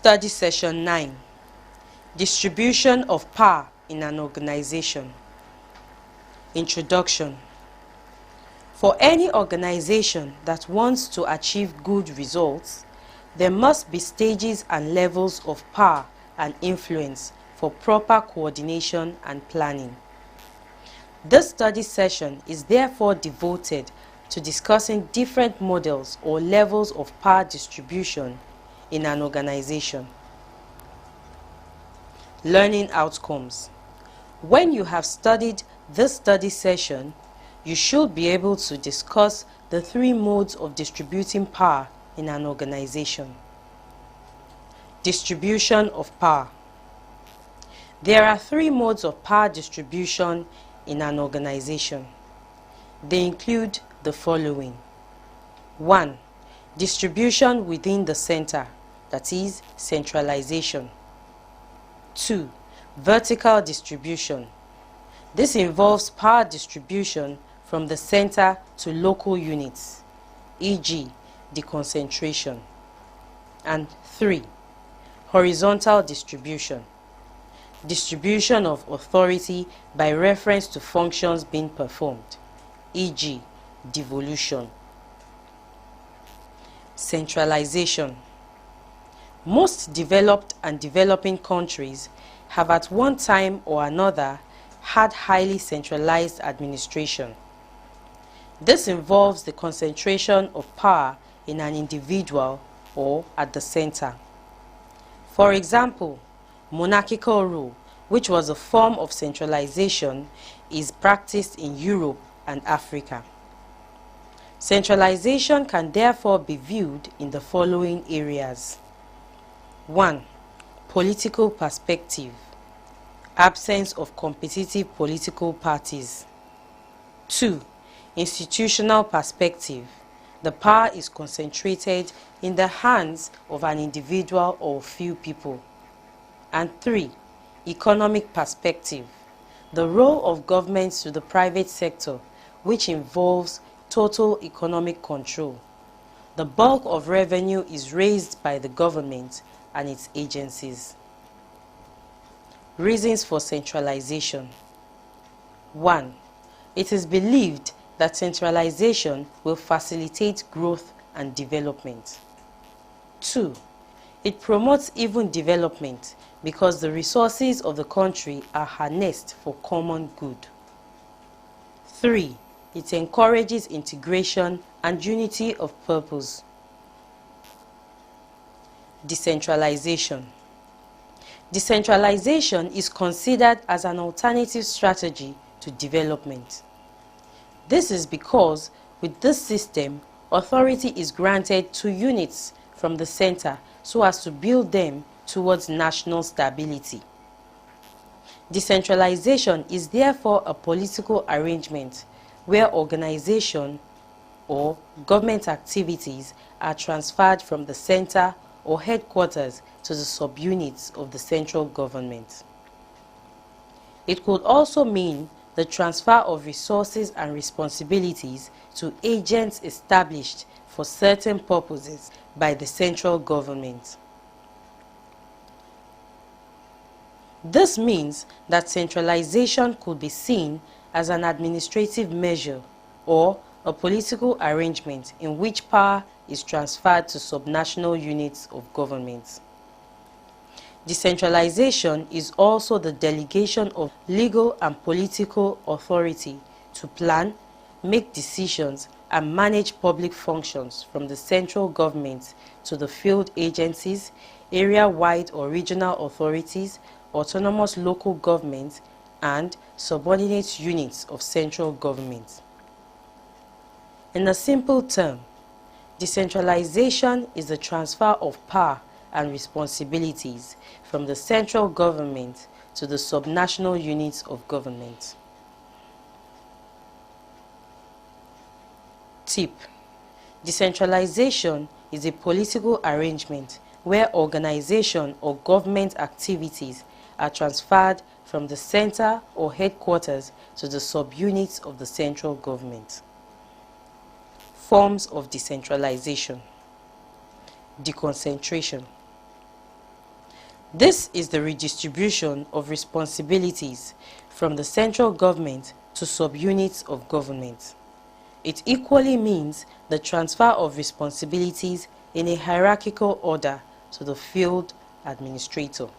Study Session 9. Distribution of power in an organization. Introduction. For any organization that wants to achieve good results, there must be stages and levels of power and influence for proper coordination and planning. This study session is therefore devoted to discussing different models or levels of power distribution in an organization. Learning outcomes. When you have studied this study session, you should be able to discuss the three modes of distributing power in an organization. Distribution of power. There are three modes of power distribution in an organization. They include the following. 1. Distribution within the center, that is, centralization. 2. Vertical distribution. This involves power distribution from the center to local units, e.g., deconcentration. And 3. Horizontal distribution. Distribution of authority by reference to functions being performed, e.g., devolution. Centralization. Most developed and developing countries have at one time or another had highly centralized administration. This involves the concentration of power in an individual or at the center. For example, monarchical rule, which was a form of centralization, is practiced in Europe and Africa. Centralization can therefore be viewed in the following areas. 1. Political perspective. Absence of competitive political parties. 2. Institutional perspective. The power is concentrated in the hands of an individual or few people. And 3. Economic perspective. The role of governments to the private sector, which involves total economic control. The bulk of revenue is raised by the government and its agencies. Reasons for centralization. 1. It is believed that centralization will facilitate growth and development. 2. It promotes even development because the resources of the country are harnessed for common good. 3. It encourages integration and unity of purpose. Decentralization. Decentralization is considered as an alternative strategy to development. This is because with this system, authority is granted to units from the center so as to build them towards national stability. Decentralization is therefore a political arrangement where organization or government activities are transferred from the center or headquarters to the subunits of the central government. It could also mean the transfer of resources and responsibilities to agents established for certain purposes by the central government. This means that centralization could be seen as an administrative measure or a political arrangement in which power is transferred to subnational units of government. Decentralization is also the delegation of legal and political authority to plan, make decisions, and manage public functions from the central government to the field agencies, area-wide or regional authorities, autonomous local governments, and subordinate units of central government. In a simple term, decentralization is the transfer of power and responsibilities from the central government to the subnational units of government. Tip: decentralization is a political arrangement where organization or government activities are transferred from the center or headquarters to the subunits of the central government. Forms of decentralization. Deconcentration. This is the redistribution of responsibilities from the central government to subunits of government. It equally means the transfer of responsibilities in a hierarchical order to the field administrator.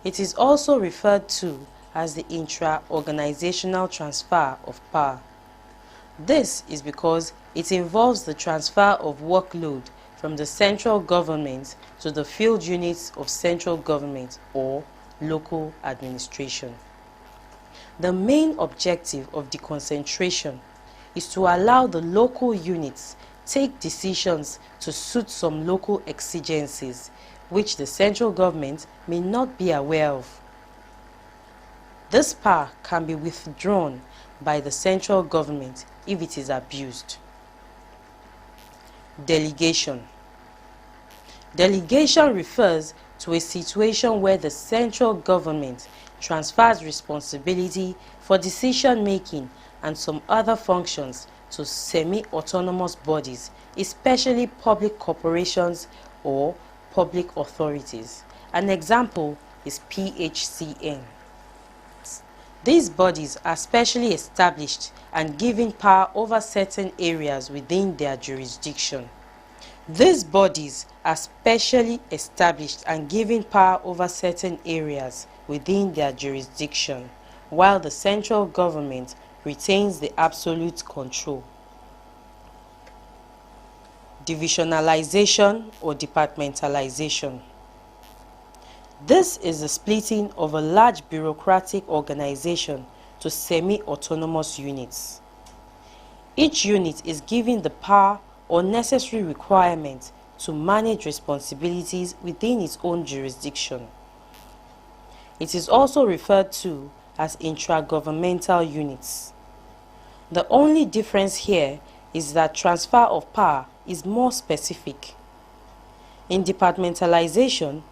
It is also referred to as the intra-organizational transfer of power. This is because it involves the transfer of workload from the central government to the field units of central government or local administration. The main objective of deconcentration is to allow the local units take decisions to suit some local exigencies which the central government may not be aware of. This power can be withdrawn by the central government if it is abused. Delegation. Delegation refers to a situation where the central government transfers responsibility for decision-making and some other functions to semi-autonomous bodies, especially public corporations or public authorities. An example is PHCN. These bodies are specially established and given power over certain areas within their jurisdiction. These bodies are specially established and given power over certain areas within their jurisdiction, while the central government retains the absolute control. Divisionalization or departmentalization. This is the splitting of a large bureaucratic organization to semi-autonomous units. Each unit is given the power or necessary requirements to manage responsibilities within its own jurisdiction. It is also referred to as intragovernmental units. The only difference here is that transfer of power is more specific. In departmentalization,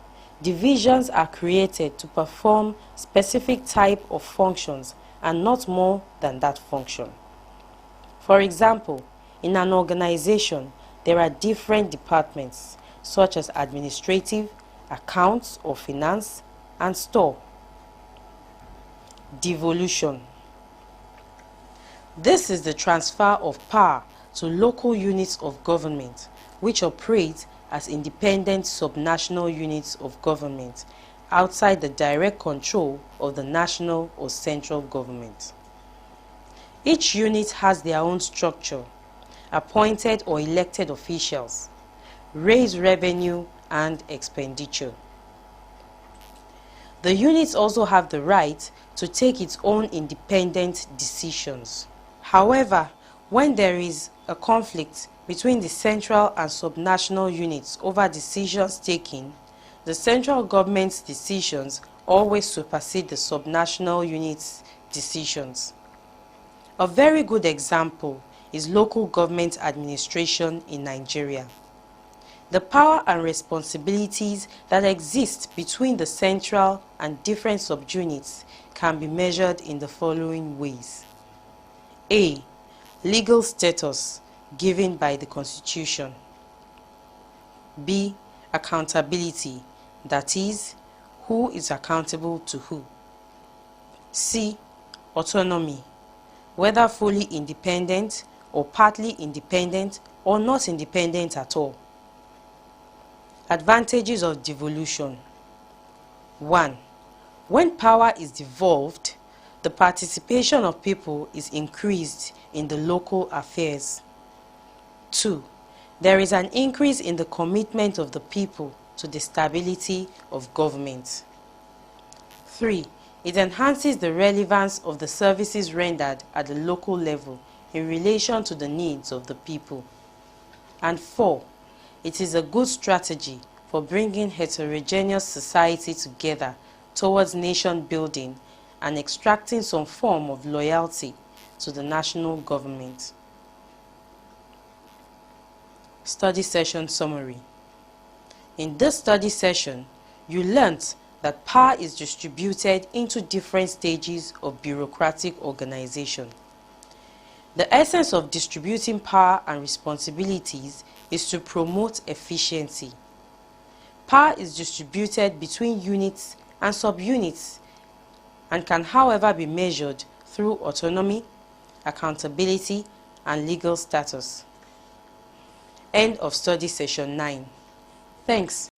divisions are created to perform specific type of functions and not more than that function. For example, in an organization, there are different departments such as administrative, accounts or finance, and store. Devolution. This is the transfer of power to local units of government which operate as independent subnational units of government outside the direct control of the national or central government. Each unit has their own structure, appointed or elected officials, raise revenue and expenditure. The units also have the right to take its own independent decisions. However, when there is a conflict between the central and subnational units over decisions taken, the central government's decisions always supersede the subnational units' decisions. A very good example is local government administration in Nigeria. The power and responsibilities that exist between the central and different subunits can be measured in the following ways. A. Legal status given by the Constitution. B. Accountability, that is, who is accountable to who. C. Autonomy, whether fully independent or partly independent or not independent at all. Advantages of devolution. 1. When power is devolved, the participation of people is increased in the local affairs. 2. There is an increase in the commitment of the people to the stability of government. 3. It enhances the relevance of the services rendered at the local level in relation to the needs of the people. And 4. It is a good strategy for bringing heterogeneous society together towards nation building and extracting some form of loyalty to the national government. Study session summary. In this study session, you learnt that power is distributed into different stages of bureaucratic organization. The essence of distributing power and responsibilities is to promote efficiency. Power is distributed between units and subunits and can, however, be measured through autonomy, accountability, and legal status. End of study session 9. Thanks.